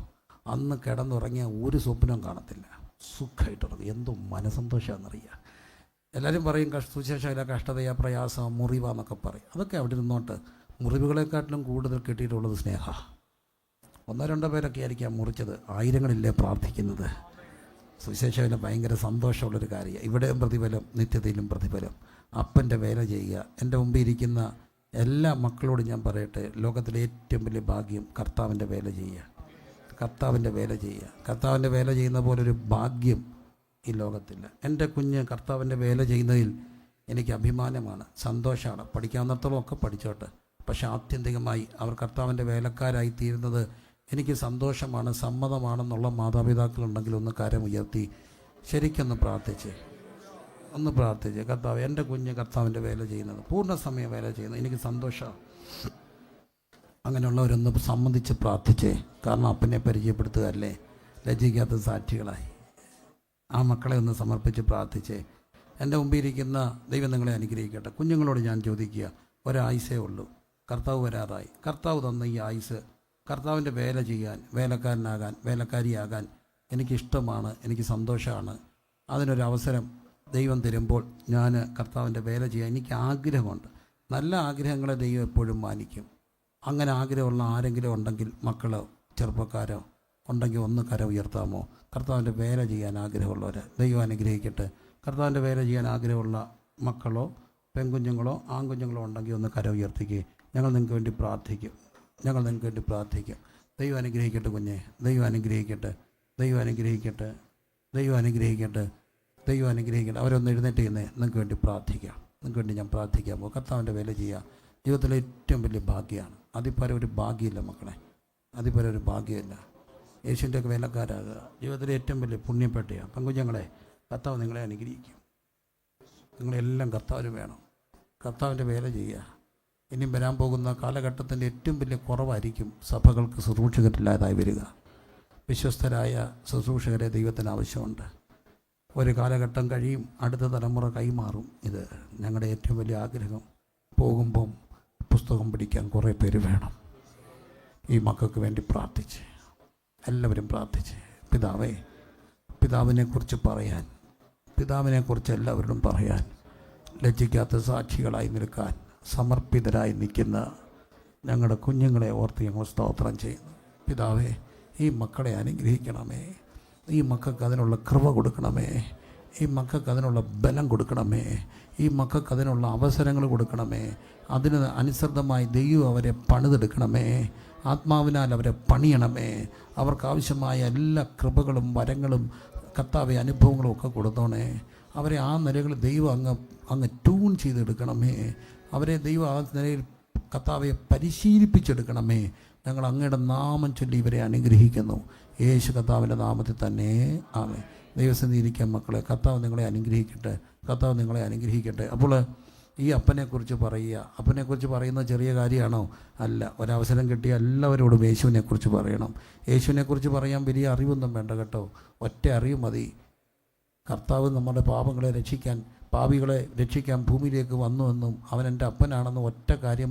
അന്ന് കിടന്നുറങ്ങിയ ഒരു സ്വപ്നവും കാണത്തില്ല, സുഖമായിട്ടുറങ്ങും. എന്തോ മനസന്തോഷമാണെന്നറിയുക. എല്ലാവരും പറയും സുശേഷമില്ല, കഷ്ടതയാ, പ്രയാസം, മുറിവാന്നൊക്കെ പറയും. അതൊക്കെ അവിടെ നിന്നോട്ട്. മുറിവുകളെക്കാട്ടിലും കൂടുതൽ കിട്ടിയിട്ടുള്ളത് സ്നേഹ. 1-2 പേരൊക്കെ ആയിരിക്കാം മുറിച്ചത്, ആയിരങ്ങളില്ലേ പ്രാർത്ഥിക്കുന്നത്. സുവിശേഷവില ഭയങ്കര സന്തോഷമുള്ളൊരു കാര്യമാണ്. ഇവിടെയും പ്രതിഫലം, നിത്യതയിലും പ്രതിഫലം. അപ്പൻ്റെ വേല ചെയ്യുക. എൻ്റെ മുമ്പിൽ ഇരിക്കുന്ന എല്ലാ മക്കളോടും ഞാൻ പറയട്ടെ, ലോകത്തിലെ ഏറ്റവും വലിയ ഭാഗ്യം കർത്താവിൻ്റെ വേല ചെയ്യുക. കർത്താവിൻ്റെ വേല ചെയ്യുക. കർത്താവിൻ്റെ വേല ചെയ്യുന്ന പോലൊരു ഭാഗ്യം ഈ ലോകത്തില്ല. എൻ്റെ കുഞ്ഞ് കർത്താവിൻ്റെ വേല ചെയ്യുന്നതിൽ എനിക്ക് അഭിമാനമാണ്, സന്തോഷമാണ്. പഠിക്കാവുന്നിടത്തോളം ഒക്കെ പഠിച്ചോട്ടെ, പക്ഷേ ആത്യന്തികമായി അവർ കർത്താവിൻ്റെ വേലക്കാരായി തീരുന്നത് എനിക്ക് സന്തോഷമാണ്, സമ്മതമാണെന്നുള്ള മാതാപിതാക്കളുണ്ടെങ്കിൽ ഒന്ന് കരം ഉയർത്തി ശരിക്കൊന്ന് പ്രാർത്ഥിച്ച് കർത്താവ്, എൻ്റെ കുഞ്ഞ് കർത്താവിൻ്റെ വേല ചെയ്യുന്നത്, പൂർണ്ണസമയം വേല ചെയ്യുന്നത് എനിക്ക് സന്തോഷമാണ്. അങ്ങനെയുള്ളവരൊന്ന് സംബന്ധിച്ച് പ്രാർത്ഥിച്ചേ. കാരണം അപ്പനെ പരിചയപ്പെടുത്തുകയല്ലേ, ലജ്ജിക്കാത്ത സാക്ഷികളായി ആ മക്കളെ ഒന്ന് സമർപ്പിച്ച് പ്രാർത്ഥിച്ചേ. എൻ്റെ മുമ്പിൽ ഇരിക്കുന്ന ദൈവം നിങ്ങളെ അനുഗ്രഹിക്കട്ടെ. കുഞ്ഞുങ്ങളോട് ഞാൻ ചോദിക്കുക, ഒരായുസേ ഉള്ളൂ, കർത്താവ് വരാറായി. കർത്താവ് തന്ന ഈ ആയുസ് കർത്താവിൻ്റെ വേല ചെയ്യാൻ, വേലക്കാരനാകാൻ, വേലക്കാരിയാകാൻ എനിക്കിഷ്ടമാണ്, എനിക്ക് സന്തോഷമാണ്. അതിനൊരവസരം ദൈവം തരുമ്പോൾ ഞാൻ കർത്താവിൻ്റെ വേല ചെയ്യാൻ എനിക്ക് ആഗ്രഹമുണ്ട്. നല്ല ആഗ്രഹങ്ങളെ ദൈവം എപ്പോഴും മാനിക്കും. അങ്ങനെ ആഗ്രഹമുള്ള ആരെങ്കിലും ഉണ്ടെങ്കിൽ, മക്കളോ ചെറുപ്പക്കാരോ ഉണ്ടെങ്കിൽ ഒന്ന് കര ഉയർത്താമോ? കർത്താവിൻ്റെ വേല ചെയ്യാൻ ആഗ്രഹമുള്ളവർ ദൈവം അനുഗ്രഹിക്കട്ടെ. കർത്താവിൻ്റെ വേല ചെയ്യാൻ ആഗ്രഹമുള്ള മക്കളോ പെൺകുഞ്ഞുങ്ങളോ ആൺകുഞ്ഞുങ്ങളോ ഉണ്ടെങ്കിൽ ഒന്ന് കര ഉയർത്തിക്കുക. ഞങ്ങൾ നിങ്ങൾക്ക് വേണ്ടി പ്രാർത്ഥിക്കും. ദൈവം അനുഗ്രഹിക്കട്ടെ കുഞ്ഞെ, ദൈവം അനുഗ്രഹിക്കട്ടെ. അവരൊന്ന് എഴുന്നേറ്റ് ചെയ്യുന്നേ, നിങ്ങൾക്ക് വേണ്ടി പ്രാർത്ഥിക്കാം. നിങ്ങൾക്ക് വേണ്ടി ഞാൻ പ്രാർത്ഥിക്കാമോ? കർത്താവിൻ്റെ വേല ചെയ്യുക ജീവിതത്തിലെ ഏറ്റവും വലിയ ഭാഗ്യമാണ്. അതിപ്പരം ഒരു ഭാഗ്യമില്ല മക്കളെ, അതിപ്പരം ഒരു ഭാഗ്യമില്ല. യേശുവിൻ്റെയൊക്കെ വേലക്കാരാകുക ജീവിതത്തിലെ ഏറ്റവും വലിയ പുണ്യപ്പെട്ടയാണ്. പെൺകുഞ്ഞുങ്ങളെ, കർത്താവ് നിങ്ങളെ അനുഗ്രഹിക്കും. നിങ്ങളെല്ലാം കർത്താവിന് വേണം. കർത്താവിൻ്റെ വേല ചെയ്യുക. ഇനിയും വരാൻ പോകുന്ന കാലഘട്ടത്തിൻ്റെ ഏറ്റവും വലിയ കുറവായിരിക്കും സഭകൾക്ക് ശുശ്രൂഷകരില്ലാതായി വരിക. വിശ്വസ്തരായ ശുശ്രൂഷകരെ ദൈവത്തിന് ആവശ്യമുണ്ട്. ഒരു കാലഘട്ടം കഴിയും, അടുത്ത തലമുറ കൈമാറും. ഇത് ഞങ്ങളുടെ ഏറ്റവും വലിയ ആഗ്രഹം. പോകുമ്പം പുസ്തകം പിടിക്കാൻ കുറേ പേര് വേണം. ഈ മക്കൾക്ക് വേണ്ടി പ്രാർത്ഥിച്ച്, എല്ലാവരും പ്രാർത്ഥിച്ച്, പിതാവിനെക്കുറിച്ച് പറയാൻ, പിതാവിനെക്കുറിച്ച് എല്ലാവരോടും പറയാൻ, ലജ്ജിക്കാത്ത സാക്ഷികളായി നിൽക്കാൻ സമർപ്പിതരായി നിൽക്കുന്ന ഞങ്ങളുടെ കുഞ്ഞുങ്ങളെ ഓർത്ത് ഞങ്ങൾ സ്തോത്രം ചെയ്യുന്നു. പിതാവേ, ഈ മക്കളെ അനുഗ്രഹിക്കണമേ. ഈ മക്കൾക്ക് അതിനുള്ള കൃപ കൊടുക്കണമേ. ഈ മക്കൾക്ക് അതിനുള്ള ബലം കൊടുക്കണമേ. ഈ മക്കൾക്ക് അതിനുള്ള അവസരങ്ങൾ കൊടുക്കണമേ. അതിന് അനുസൃതമായി ദൈവം അവരെ പണിതെടുക്കണമേ. ആത്മാവിനാൽ അവരെ പണിയണമേ. അവർക്കാവശ്യമായ എല്ലാ കൃപകളും വരങ്ങളും കർത്താവെ അനുഭവങ്ങളും ഒക്കെ കൊടുത്തോണേ. അവരെ ആ നിലകളിൽ ദൈവം അങ്ങ് ട്യൂൺ ചെയ്തെടുക്കണമേ. അവരെ ദൈവം ആ നിലയിൽ കർത്താവെ പരിശീലിപ്പിച്ചെടുക്കണമേ. ഞങ്ങൾ അങ്ങയുടെ നാമം ചൊല്ലി ഇവരെ അനുഗ്രഹിക്കുന്നു. യേശു കർത്താവിൻ്റെ നാമത്തിൽ തന്നെ ആമേൻ. ദൈവസന്നിധിയിൽ ഇരിക്കാൻ മക്കളെ, കർത്താവ് നിങ്ങളെ അനുഗ്രഹിക്കട്ടെ. അപ്പോൾ ഈ അപ്പനെക്കുറിച്ച് പറയുക, അപ്പനെക്കുറിച്ച് പറയുന്നത് ചെറിയ കാര്യമാണോ? അല്ല. ഒരവസരം കിട്ടിയ എല്ലാവരോടും യേശുവിനെക്കുറിച്ച് പറയണം. യേശുവിനെക്കുറിച്ച് പറയാൻ വലിയ അറിവൊന്നും വേണ്ട കേട്ടോ, ഒറ്റ അറിവ് മതി. കർത്താവ് നമ്മുടെ പാപികളെ രക്ഷിക്കാൻ ഭൂമിയിലേക്ക് വന്നുവെന്നും അവൻ എൻ്റെ അപ്പനാണെന്നും ഒറ്റ കാര്യം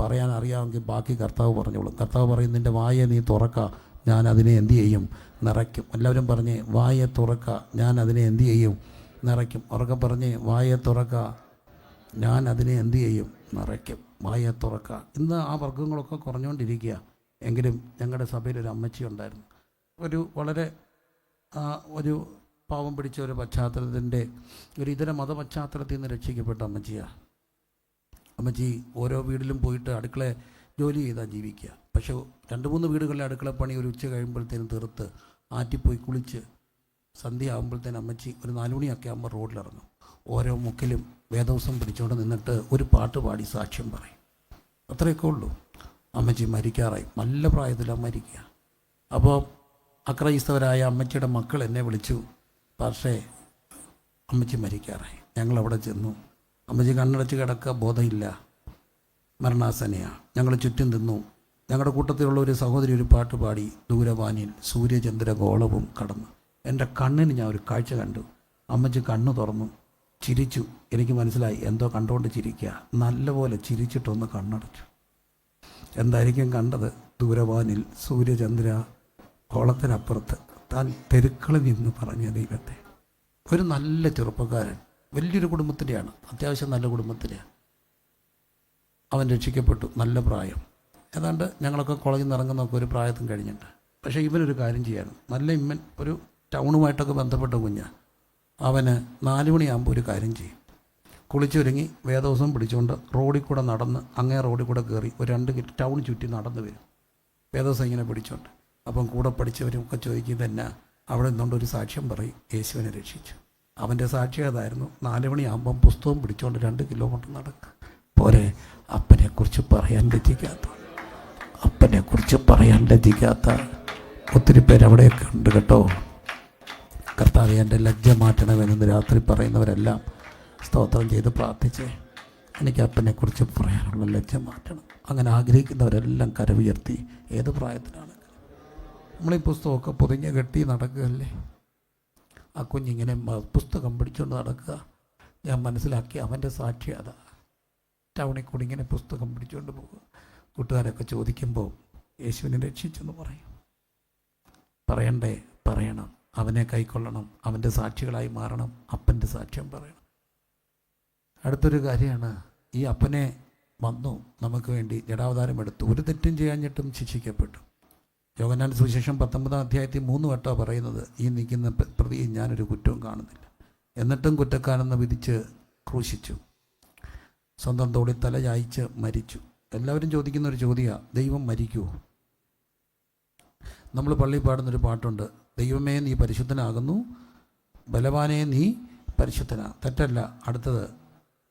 പറയാൻ അറിയാമെങ്കിൽ ബാക്കി കർത്താവ് പറഞ്ഞോളും. കർത്താവ് പറയും, നിൻ്റെ വായെ നീ തുറക്ക, ഞാൻ അതിനെ എന്തു ചെയ്യും? നിറയ്ക്കും. എല്ലാവരും പറഞ്ഞേ, വായെ തുറക്ക, ഞാൻ അതിനെ എന്തു ചെയ്യും? നിറയ്ക്കും. ഉറക്കെ പറഞ്ഞേ, വായെ തുറക്ക, ഞാൻ അതിനെ എന്തു ചെയ്യും? നിറയ്ക്കും. വായെ തുറക്ക. ഇന്ന് ആ വർഗ്ഗങ്ങളൊക്കെ കുറഞ്ഞുകൊണ്ടിരിക്കുക. എങ്കിലും ഞങ്ങളുടെ സഭയിൽ ഒരു അമ്മച്ചി ഉണ്ടായിരുന്നു. വളരെ ഒരു പാവം പിടിച്ച ഒരു പശ്ചാത്തലത്തിൻ്റെ ഒരു ഇതര മതപശ്ചാത്തലത്തിൽ നിന്ന് രക്ഷിക്കപ്പെട്ട അമ്മച്ചിയാണ്. അമ്മച്ചി ഓരോ വീട്ടിലും പോയിട്ട് അടുക്കള ജോലി ചെയ്താൽ ജീവിക്കുക. പക്ഷേ 2-3 വീടുകളിലെ അടുക്കളപ്പണി ഒരു ഉച്ച കഴിയുമ്പോഴത്തേനും തീർത്ത് ആറ്റിപ്പോയി കുളിച്ച് സന്ധ്യ ആകുമ്പോഴത്തേനും അമ്മച്ചി ഒരു 4 മണിയൊക്കെ ആകുമ്പോൾ റോഡിലിറങ്ങും. ഓരോ മുക്കിലും വേദവസം പിടിച്ചുകൊണ്ട് നിന്നിട്ട് ഒരു പാട്ട് പാടി സാക്ഷ്യം പറയും. അത്രയൊക്കെ ഉള്ളൂ. അമ്മച്ചി മരിക്കാറായി, നല്ല പ്രായത്തിലാണ് മരിക്കുക. അപ്പോൾ അക്രൈസ്തവരായ അമ്മച്ചിയുടെ മക്കൾ എന്നെ വിളിച്ചു, പക്ഷേ അമ്മച്ചി മരിക്കാറായി. ഞങ്ങളവിടെ ചെന്നു. അമ്മച്ചി കണ്ണടച്ച് കിടക്കുക, ബോധമില്ല, മരണാസനയാണ്. ഞങ്ങൾ ചുറ്റും നിന്നു. ഞങ്ങളുടെ കൂട്ടത്തിലുള്ള ഒരു സഹോദരി ഒരു പാട്ട് പാടി, ദൂരവാനിൽ സൂര്യചന്ദ്ര ഗോളവും കടന്ന്. എൻ്റെ കണ്ണിന് ഞാൻ ഒരു കാഴ്ച കണ്ടു. അമ്മച്ചി കണ്ണ് തുറന്നു. ചിരിച്ചു. എനിക്ക് മനസ്സിലായി എന്തോ കണ്ടുകൊണ്ട് ചിരിക്കുക. നല്ലപോലെ ചിരിച്ചിട്ടൊന്ന് കണ്ണടച്ചു. എന്തായിരിക്കും കണ്ടത്? ദൂരവാനിൽ സൂര്യചന്ദ്ര കോളത്തിനപ്പുറത്ത് താൻ തെരുക്കളിൽ നിന്ന് പറഞ്ഞ ദൈവത്തെ. ഒരു നല്ല ചെറുപ്പക്കാരൻ, വലിയൊരു കുടുംബത്തിൻ്റെയാണ്, അത്യാവശ്യം നല്ല കുടുംബത്തിലെയാണ്. അവൻ രക്ഷിക്കപ്പെട്ടു. നല്ല പ്രായം, ഏതാണ്ട് ഞങ്ങളൊക്കെ കോളേജിൽ നിന്ന് ഇറങ്ങുന്നൊക്കെ ഒരു പ്രായത്തും കഴിഞ്ഞിട്ട്. പക്ഷേ ഇവനൊരു കാര്യം ചെയ്യാനും നല്ല ഇമ്മൻ, ഒരു ടൗണുമായിട്ടൊക്കെ ബന്ധപ്പെട്ട കുഞ്ഞാണ്. അവന് 4 മണിയാകുമ്പോൾ ഒരു കാര്യം ചെയ്യും. കുളിച്ചൊരുങ്ങി വേദവസം പിടിച്ചുകൊണ്ട് റോഡിൽ കൂടെ നടന്ന് അങ്ങേ റോഡിൽ കൂടെ കയറി ഒരു 2 ടൗൺ ചുറ്റി നടന്നു വരും. വേദവസം ഇങ്ങനെ പിടിച്ചോണ്ട്. അപ്പം കൂടെ പഠിച്ചവരും ഒക്കെ ചോദിക്കും ഇതെന്നാ? അവിടെ നിന്നുകൊണ്ട് ഒരു സാക്ഷ്യം പറയും, യേശുവിനെ രക്ഷിച്ചു. അവൻ്റെ സാക്ഷ്യം ഏതായിരുന്നു? 4 മണിയാകുമ്പം പുസ്തകം പിടിച്ചുകൊണ്ട് 2 കിലോമീറ്റർ നടക്കുക. പോരെ, അപ്പനെക്കുറിച്ച് പറയാൻ ലജ്ജിക്കാത്ത, അപ്പനെക്കുറിച്ച് പറയാൻ ലജ്ജിക്കാത്ത ഒത്തിരി പേര് അവിടെയൊക്കെ ഉണ്ട് കേട്ടോ. കർത്താവേ, എൻ്റെ ലജ്ജ മാറ്റണമെന്ന് രാത്രി പറയുന്നവരെല്ലാം സ്തോത്രം ചെയ്ത് പ്രാർത്ഥിച്ചേ. എനിക്ക് അപ്പനെക്കുറിച്ച് പറയാനുള്ള ലജ്ജ മാറ്റണം. അങ്ങനെ ആഗ്രഹിക്കുന്നവരെല്ലാം കരവുയർത്തി. ഏത് പ്രായത്തിലാണ് നമ്മളീ പുസ്തകമൊക്കെ പൊതിഞ്ഞ് കെട്ടി നടക്കുകയല്ലേ? ആ കുഞ്ഞിങ്ങനെ പുസ്തകം പിടിച്ചുകൊണ്ട് നടക്കുക. ഞാൻ മനസ്സിലാക്കി അവൻ്റെ സാക്ഷി അതാ. ടൗണിൽ കൂടി ഇങ്ങനെ പുസ്തകം പിടിച്ചുകൊണ്ട് പോകുക. കൂട്ടുകാരൊക്കെ ചോദിക്കുമ്പോൾ യേശുവിനെ രക്ഷിച്ചെന്ന് പറയും. പറയണ്ടേ? പറയണം. അവനെ കൈക്കൊള്ളണം. അവൻ്റെ സാക്ഷികളായി മാറണം. അപ്പൻ്റെ സാക്ഷ്യം പറയണം. അടുത്തൊരു കാര്യമാണ്, ഈ അപ്പനെ വന്നു നമുക്ക് വേണ്ടി ജഡാവതാരം എടുത്തു. ഒരു തെറ്റും ചെയ്യാഞ്ഞിട്ടും ശിക്ഷിക്കപ്പെട്ടു. യോഹന്നാൻ സുവിശേഷം 19-ാം അധ്യായത്തിൽ 3 വട്ടമാണ് പറയുന്നത്, ഈ നിൽക്കുന്ന പ്രതിയെ ഞാനൊരു കുറ്റവും കാണുന്നില്ല. എന്നിട്ടും കുറ്റക്കാരെന്ന് വിധിച്ച് ക്രൂശിച്ചു. സ്വന്തം തോളിൽ തല ചായ്ച്ച് മരിച്ചു. എല്ലാവരും ചോദിക്കുന്ന ഒരു ചോദ്യമാണ്, ദൈവം മരിക്കുമോ? നമ്മൾ പള്ളിയിൽ പാടുന്നൊരു പാട്ടുണ്ട്, ദൈവമേ നീ പരിശുദ്ധനാകുന്നു, ബലവാനെ നീ പരിശുദ്ധനാ. തെറ്റല്ല. അടുത്തത്,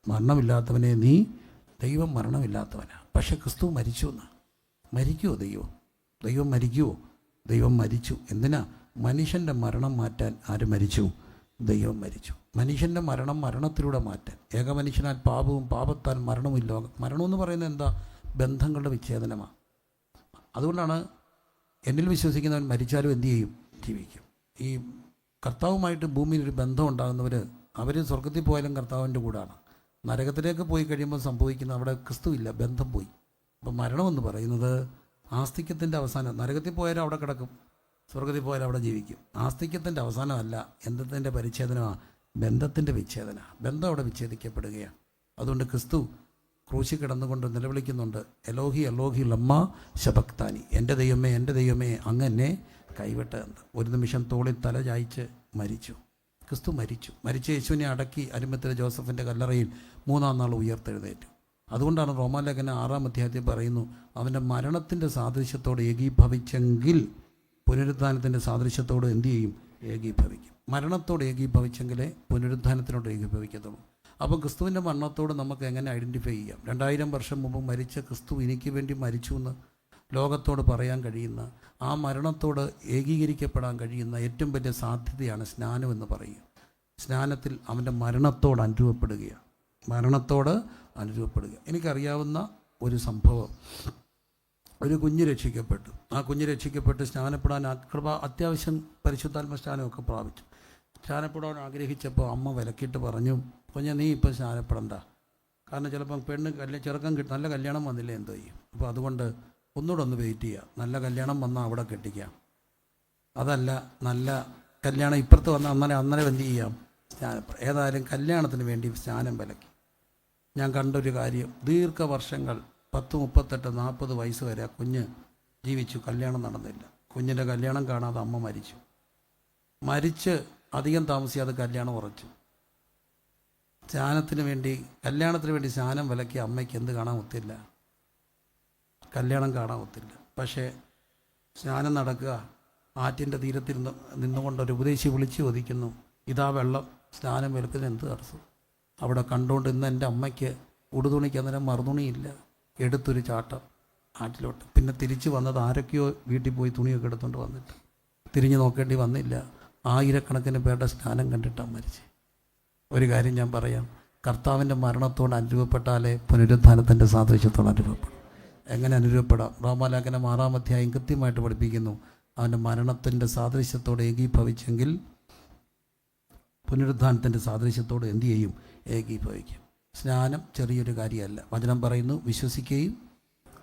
മരണമില്ലാത്തവനെ നീ, ദൈവം മരണമില്ലാത്തവനാ. പക്ഷെ ക്രിസ്തു മരിച്ചു എന്ന്. മരിക്കുമോ ദൈവം? ദൈവം മരിക്കുമോ? ദൈവം മരിച്ചു. എന്തിനാ? മനുഷ്യൻ്റെ മരണം മാറ്റാൻ. ആര് മരിച്ചു? ദൈവം മരിച്ചു. മനുഷ്യൻ്റെ മരണം മരണത്തിലൂടെ മാറ്റാൻ. ഏകമനുഷ്യനാൽ പാപവും പാപത്താൽ മരണമില്ല. മരണമെന്ന് പറയുന്നത് എന്താ? ബന്ധങ്ങളുടെ വിച്ഛേദനമാണ്. അതുകൊണ്ടാണ് എന്നിൽ വിശ്വസിക്കുന്നവൻ മരിച്ചാലും എന്തു ചെയ്യും? ജീവിക്കും. ഈ കർത്താവുമായിട്ട് ഭൂമിയിൽ ഒരു ബന്ധം ഉണ്ടാകുന്നവർ, അവർ സ്വർഗത്തിൽ പോയാലും കർത്താവിൻ്റെ കൂടാണ്. നരകത്തിലേക്ക് പോയി കഴിയുമ്പോൾ സംഭവിക്കുന്ന, അവിടെ ക്രിസ്തു ഇല്ല, ബന്ധം പോയി. അപ്പം മരണമെന്ന് പറയുന്നത് ആസ്തിക്യത്തിൻ്റെ അവസാനം. നരകത്തിൽ പോയാലും അവിടെ കിടക്കും, സ്വർഗത്തിൽ പോയാലും അവിടെ ജീവിക്കും. ആസ്തിക്യത്തിൻ്റെ അവസാനമല്ല, എന്തിൻ്റെ പരിച്ഛേദനമാണ്? ബന്ധത്തിൻ്റെ വിച്ഛേദന. ബന്ധം അവിടെ വിച്ഛേദിക്കപ്പെടുകയാണ്. അതുകൊണ്ട് ക്രിസ്തു ക്രൂശി കിടന്നുകൊണ്ട് നിലവിളിക്കുന്നുണ്ട്, എലോഹി എലോഹി ലമ്മ ശബക്താനി, എൻ്റെ ദൈവമേ എൻ്റെ ദൈവമേ അങ്ങ് എന്നെ കൈവിട്ടതെന്ന്. ഒരു നിമിഷം തോളിൽ തല ചായ്ച്ച് മരിച്ചു. ക്രിസ്തു മരിച്ചു. മരിച്ച യേശുവിനെ അടക്കി അരിമത്തിലെ ജോസഫിൻ്റെ കല്ലറയിൽ 3-ാം നാൾ ഉയർത്തെഴുന്നേറ്റു. അതുകൊണ്ടാണ് റോമാലേഖനം 6-ാം അധ്യായത്തിൽ പറയുന്നു, അവൻ്റെ മരണത്തിൻ്റെ സാദൃശ്യത്തോട് ഏകീഭവിച്ചെങ്കിൽ പുനരുത്ഥാനത്തിൻ്റെ സാദൃശ്യത്തോട് എന്തു ചെയ്യും? ഏകീഭവിക്കും. മരണത്തോട് ഏകീഭവിച്ചെങ്കിലേ പുനരുത്ഥാനത്തിനോട് ഏകീഭവിക്കത്തുള്ളൂ. അപ്പോൾ ക്രിസ്തുവിൻ്റെ മരണത്തോട് നമുക്ക് എങ്ങനെ ഐഡൻറ്റിഫൈ ചെയ്യാം? 2000 വർഷം മുമ്പ് മരിച്ച ക്രിസ്തു എനിക്ക് വേണ്ടി മരിച്ചു എന്ന് ലോകത്തോട് പറയാൻ കഴിയുന്ന, ആ മരണത്തോട് ഏകീകരിക്കപ്പെടാൻ കഴിയുന്ന ഏറ്റവും വലിയ സാധ്യതയാണ് സ്നാനം എന്ന് പറയുക. സ്നാനത്തിൽ അവൻ്റെ മരണത്തോട് അനുരൂപപ്പെടുകയാണ്. മരണത്തോട് അനുരൂപപ്പെടുക. എനിക്കറിയാവുന്ന ഒരു സംഭവം, ഒരു കുഞ്ഞ് രക്ഷിക്കപ്പെട്ടു. ആ കുഞ്ഞ് രക്ഷിക്കപ്പെട്ട് സ്നാനപ്പെടാൻ അത്യാവശ്യം പരിശുദ്ധാത്മ സ്നാനമൊക്കെ പ്രാപിച്ചു. സ്നാനപ്പെടാൻ ആഗ്രഹിച്ചപ്പോൾ അമ്മ വിലക്കിയിട്ട് പറഞ്ഞു, കുഞ്ഞെ നീ ഇപ്പം സ്നാനപ്പെടണ്ട, കാരണം ചിലപ്പം ചെറുക്കം നല്ല കല്യാണം വന്നില്ലേ എന്തോ ചെയ്യും. അപ്പോൾ അതുകൊണ്ട് ഒന്നുകൂടെ ഒന്ന് വെയിറ്റ് ചെയ്യുക, നല്ല കല്യാണം വന്നാൽ അവിടെ കെട്ടിക്കാം. അതല്ല, നല്ല കല്യാണം ഇപ്പുറത്ത് വന്നാൽ അന്നേരം എന്ത് ചെയ്യാം? സ്നാനപ്പെടാം. ഏതായാലും കല്യാണത്തിന് വേണ്ടി സ്നാനം വിലക്കി. ഞാൻ കണ്ടൊരു കാര്യം, ദീർഘവർഷങ്ങൾ 10, 38, 40 വയസ്സ് വരെ ആ കുഞ്ഞ് ജീവിച്ചു. കല്യാണം നടന്നില്ല. കുഞ്ഞിൻ്റെ കല്യാണം കാണാതെ അമ്മ മരിച്ചു. മരിച്ച് അധികം താമസിയാതെ കല്യാണം ഉറച്ചു. കല്യാണത്തിന് വേണ്ടി സ്നാനം വിലക്കിയ അമ്മയ്ക്ക് എന്ത് കാണാൻ ഒത്തില്ല? കല്യാണം കാണാൻ ഒത്തില്ല. പക്ഷേ സ്നാനം നടക്കുക, ആറ്റിൻ്റെ തീരത്തിൽ നിന്നുകൊണ്ടൊരു ഉപദേശി വിളിച്ച് ചോദിക്കുന്നു, ഇതാ വെള്ളം, സ്നാനം വിലക്കുന്ന എന്ത് തടസ്സം? അവിടെ കണ്ടുകൊണ്ട് ഇന്ന് എൻ്റെ അമ്മയ്ക്ക് ഉടുതുണിക്ക് അന്നേരം മറുതുണിയില്ല. എടുത്തൊരു ചാട്ടം ആറ്റിലോട്ട്. പിന്നെ തിരിച്ച് വന്നത് ആരൊക്കെയോ വീട്ടിൽ പോയി തുണിയൊക്കെ എടുത്തുകൊണ്ട് വന്നിട്ട് തിരിഞ്ഞു നോക്കേണ്ടി വന്നില്ല. ആയിരക്കണക്കിന് പേരുടെ സ്നാനം കണ്ടിട്ടാണ് മരിച്ച്. ഒരു കാര്യം ഞാൻ പറയാം, കർത്താവിൻ്റെ മരണത്തോട് അനുരൂപപ്പെട്ടാലേ പുനരുത്ഥാനത്തിൻ്റെ സാദൃശ്യത്തോട് അനുരൂപപ്പെടും. എങ്ങനെ അനുരൂപപ്പെടാം? റോമാലേഖനം 6-ാം അധ്യായം കൃത്യമായിട്ട് പഠിപ്പിക്കുന്നു, അവൻ്റെ മരണത്തിൻ്റെ സാദൃശ്യത്തോട് ഏകീഭവിച്ചെങ്കിൽ പുനരുദ്ധാനത്തിൻ്റെ സാദൃശ്യത്തോട് എന്തു ചെയ്യും? ഏകീഭവിക്കും. സ്നാനം ചെറിയൊരു കാര്യമല്ല. വചനം പറയുന്നു, വിശ്വസിക്കുകയും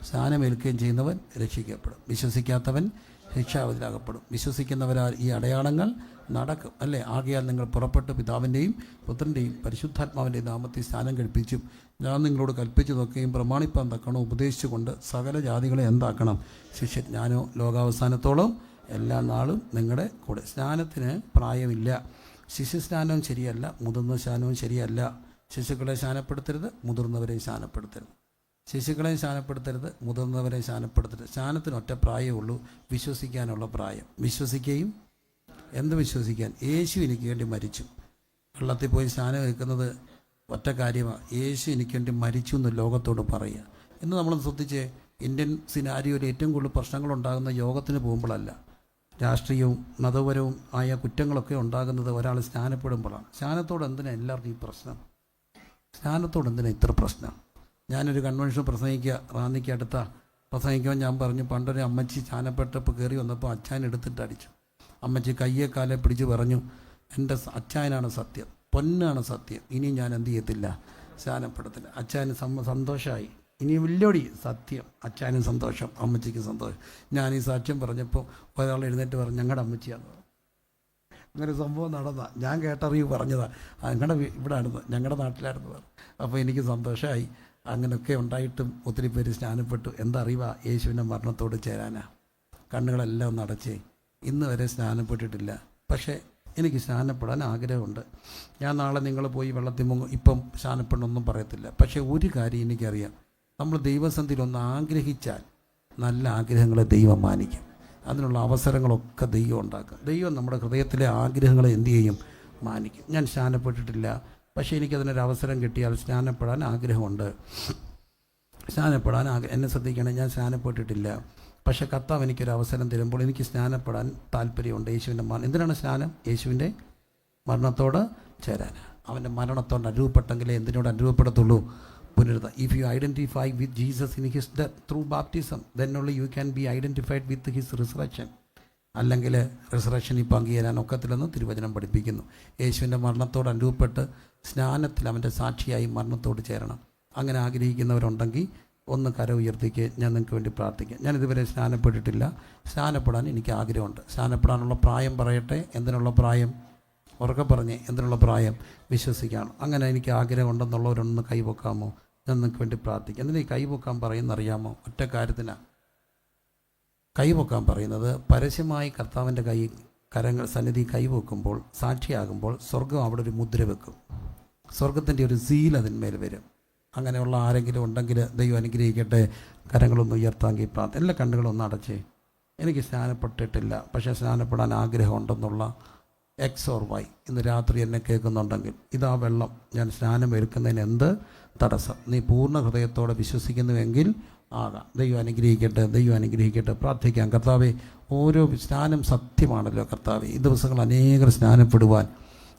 സ്നാനമേൽക്കുകയും ചെയ്യുന്നവൻ രക്ഷിക്കപ്പെടും, വിശ്വസിക്കാത്തവൻ ശിക്ഷാവിധിയിലകപ്പെടും. വിശ്വസിക്കുന്നവരാൽ ഈ അടയാളങ്ങൾ നടക്കും, അല്ലേ? ആകയാൽ നിങ്ങൾ പുറപ്പെട്ട് പിതാവിൻ്റെയും പുത്രൻ്റെയും പരിശുദ്ധാത്മാവിൻ്റെയും നാമത്തിൽ സ്നാനം കഴിപ്പിച്ചും ഞാൻ നിങ്ങളോട് കൽപ്പിച്ചതൊക്കെയും പ്രമാണിപ്പാൻ തക്കണം ഉപദേശിച്ചുകൊണ്ട് സകല ജാതികളെ എന്താക്കണം? ഞാനോ ലോകാവസാനത്തോളം എല്ലാ നാളും നിങ്ങളുടെ കൂടെ. സ്നാനത്തിന് പ്രായമില്ല. ശിശുസ്നാനവും ശരിയല്ല, മുതിർന്ന സ്നാനവും ശരിയല്ല. ശിശുക്കളെ സ്നാനപ്പെടുത്തരുത്, മുതിർന്നവരെ സ്നാനപ്പെടുത്തരുത്. ശിശുക്കളെ സ്നാനപ്പെടുത്തരുത്, മുതിർന്നവരെ സ്നാനപ്പെടുത്തരുത്. സ്നാനത്തിന് ഒറ്റ പ്രായമേ ഉള്ളൂ, വിശ്വസിക്കാനുള്ള പ്രായം. വിശ്വസിക്കുകയും എന്ത് വിശ്വസിക്കാൻ? യേശു എനിക്ക് വേണ്ടി മരിച്ചു. വെള്ളത്തിൽ പോയി സ്നാനം വെക്കുന്നത് ഒറ്റ കാര്യമാണ്, യേശു എനിക്ക് വേണ്ടി മരിച്ചു എന്ന് ലോകത്തോട് പറയുക. ഇന്ന് നമ്മൾ ശ്രദ്ധിച്ച്, ഇന്ത്യൻ സിനാരിയോയിൽ ഏറ്റവും കൂടുതൽ പ്രശ്നങ്ങളുണ്ടാകുന്ന യോഗത്തിന് പോകുമ്പോഴല്ല, രാഷ്ട്രീയവും മതപരവും ആയ കുറ്റങ്ങളൊക്കെ ഉണ്ടാകുന്നത് ഒരാൾ സ്നാനപ്പെടുമ്പോഴാണ്. സ്നാനത്തോട് എന്തിനാ എല്ലാവർക്കും ഈ പ്രശ്നം? സ്നാനത്തോട് എന്തിനാ ഇത്ര പ്രശ്നം? ഞാനൊരു കൺവെൻഷൻ പ്രസംഗിക്കുക, റാന്നിക്ക് അടുത്ത പ്രസംഗിക്കുമ്പോൾ ഞാൻ പറഞ്ഞു, പണ്ടൊരു അമ്മച്ചി സ്നാനപ്പെട്ടപ്പോൾ കയറി വന്നപ്പോൾ അച്ചായൻ എടുത്തിട്ട് അടിച്ചു. അമ്മച്ചി കയ്യെ കാലെ പിടിച്ച് പറഞ്ഞു, എൻ്റെ അച്ചായനാണ് സത്യം, പൊന്നാണ് സത്യം, ഇനി ഞാൻ എന്ത് ചെയ്യത്തില്ല, സ്നാനപ്പെടുത്തില്ല. അച്ചായന് സന്തോഷമായി. ഇനി വലിയോടി സത്യം, അച്ചായനും സന്തോഷം, അമ്മച്ചിക്ക് സന്തോഷം. ഞാൻ ഈ സാക്ഷ്യം പറഞ്ഞപ്പോൾ ഒരാൾ എഴുന്നേറ്റ് പറഞ്ഞു, ഞങ്ങളുടെ അമ്മച്ചിയാണ്. അങ്ങനെ സംഭവം നടന്നതാണ്, ഞാൻ കേട്ടറിവ് പറഞ്ഞതാണ്. ഞങ്ങളുടെ ഇവിടെ ആയിരുന്നു, ഞങ്ങളുടെ നാട്ടിലായിരുന്നു. അപ്പോൾ എനിക്ക് സന്തോഷമായി. അങ്ങനെയൊക്കെ ഉണ്ടായിട്ടും ഒത്തിരി പേര് സ്നാനപ്പെട്ടു. എന്തറിവാ? യേശുവിൻ്റെ മരണത്തോട് ചേരാനാ. കണ്ണുകളെല്ലാം ഒന്ന് അടച്ചേ. ഇന്ന് വരെ സ്നാനപ്പെട്ടിട്ടില്ല, പക്ഷേ എനിക്ക് സ്നാനപ്പെടാൻ ആഗ്രഹമുണ്ട്. ഞാൻ നാളെ നിങ്ങൾ പോയി വെള്ളത്തിൽ മുങ്ങും, ഇപ്പം സ്നാനപ്പെടണമെന്നും പറയത്തില്ല. പക്ഷേ ഒരു കാര്യം എനിക്കറിയാം, നമ്മൾ ദൈവസന്നിധിയിൽ ഒന്ന് ആഗ്രഹിച്ചാൽ നല്ല ആഗ്രഹങ്ങളെ ദൈവം മാനിക്കും. അതിനുള്ള അവസരങ്ങളൊക്കെ ദൈവം ഉണ്ടാക്കും. ദൈവം നമ്മുടെ ഹൃദയത്തിലെ ആഗ്രഹങ്ങളെ എന്തു ചെയ്യും? മാനിക്കും. ഞാൻ സ്നാനപ്പെട്ടിട്ടില്ല, പക്ഷേ എനിക്കതിനൊരു അവസരം കിട്ടിയാൽ സ്നാനപ്പെടാൻ ആഗ്രഹമുണ്ട്. എന്നെ ശ്രദ്ധിക്കണം, ഞാൻ സ്നാനപ്പെട്ടിട്ടില്ല, പക്ഷേ കർത്താവ് എനിക്കൊരു അവസരം തരുമ്പോൾ എനിക്ക് സ്നാനപ്പെടാൻ താല്പര്യമുണ്ട്. യേശുവിൻ്റെ എന്തിനാണ് സ്നാനം? യേശുവിൻ്റെ മരണത്തോട് ചേരാൻ. അവൻ്റെ മരണത്തോട് അനുഭവപ്പെട്ടെങ്കിലേ എന്തിനോട് അനുഭവപ്പെടത്തുള്ളൂ? പുനരുദ്ധ. If you identify with Jesus in his death through baptism, then only you can be identified with his resurrection. അല്ലെങ്കിൽ റിസറക്ഷനിൽ പങ്കുചേരാൻ ഒക്കത്തില്ലെന്ന് തിരുവചനം പഠിപ്പിക്കുന്നു. യേശുവിൻ്റെ മരണത്തോട് അനുഭവപ്പെട്ട് സ്നാനത്തിൽ അവൻ്റെ സാക്ഷിയായി മരണത്തോട് ചേരണം. അങ്ങനെ ആഗ്രഹിക്കുന്നവരുണ്ടെങ്കിൽ ഒന്ന് കര ഉയർത്തിക്ക്, ഞാൻ നിങ്ങൾക്ക് വേണ്ടി പ്രാർത്ഥിക്കാം. ഞാൻ ഇതുവരെ സ്നാനപ്പെട്ടിട്ടില്ല, സ്നാനപ്പെടാൻ എനിക്ക് ആഗ്രഹമുണ്ട്. സ്നാനപ്പെടാനുള്ള പ്രായം പറയട്ടെ. എന്തിനുള്ള പ്രായം? ഉറക്കെ പറഞ്ഞേ, എന്തിനുള്ള പ്രായം? വിശ്വസിക്കണം. അങ്ങനെ എനിക്ക് ആഗ്രഹമുണ്ടെന്നുള്ളവരൊന്ന് കൈവെക്കാമോ? ഞാൻ നിങ്ങൾക്ക് വേണ്ടി പ്രാർത്ഥിക്കാം. എന്തിനാ ഈ കൈവെക്കാൻ പറയുന്നറിയാമോ? ഒറ്റ കാര്യത്തിനാണ് കൈവെക്കാൻ പറയുന്നത്. പരസ്യമായി കർത്താവിൻ്റെ സന്നിധി കൈവെക്കുമ്പോൾ, സാക്ഷിയാകുമ്പോൾ സ്വർഗം അവിടെ ഒരു മുദ്ര വെക്കും. സ്വർഗത്തിൻ്റെ ഒരു സീൽ അതിന്മേൽ വരും. അങ്ങനെയുള്ള ആരെങ്കിലും ഉണ്ടെങ്കിൽ ദൈവം അനുഗ്രഹിക്കട്ടെ. കരങ്ങളൊന്ന് ഉയർത്താമെങ്കിൽ പ്രാർത്ഥന. എല്ലാ കണ്ണുകളും ഒന്ന് അടച്ചേ. എനിക്ക് സ്നാനപ്പെട്ടിട്ടില്ല, പക്ഷേ സ്നാനപ്പെടാൻ ആഗ്രഹമുണ്ടെന്നുള്ള എക്സ് ഓർ വൈ ഇന്ന് രാത്രി എന്നെ കേൾക്കുന്നുണ്ടെങ്കിൽ, ഇതാ വെള്ളം, ഞാൻ സ്നാനം എടുക്കുന്നതിന് എന്ത് തടസ്സം? നീ പൂർണ്ണ ഹൃദയത്തോടെ വിശ്വസിക്കുന്നുവെങ്കിൽ ആകാം. ദൈവം അനുഗ്രഹിക്കട്ടെ. പ്രാർത്ഥിക്കാം. കർത്താവേ, ഓരോ സ്നാനം സത്യമാണല്ലോ കർത്താവേ. ഈ ദിവസങ്ങൾ അനേകം സ്നാനപ്പെടുവാൻ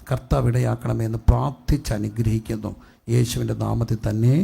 കർത്താവ് ഇടയാക്കണമെന്ന് പ്രാർത്ഥിച്ച് അനുഗ്രഹിക്കുന്നു. യേശുവിൻ്റെ നാമത്തിൽ തന്നെ.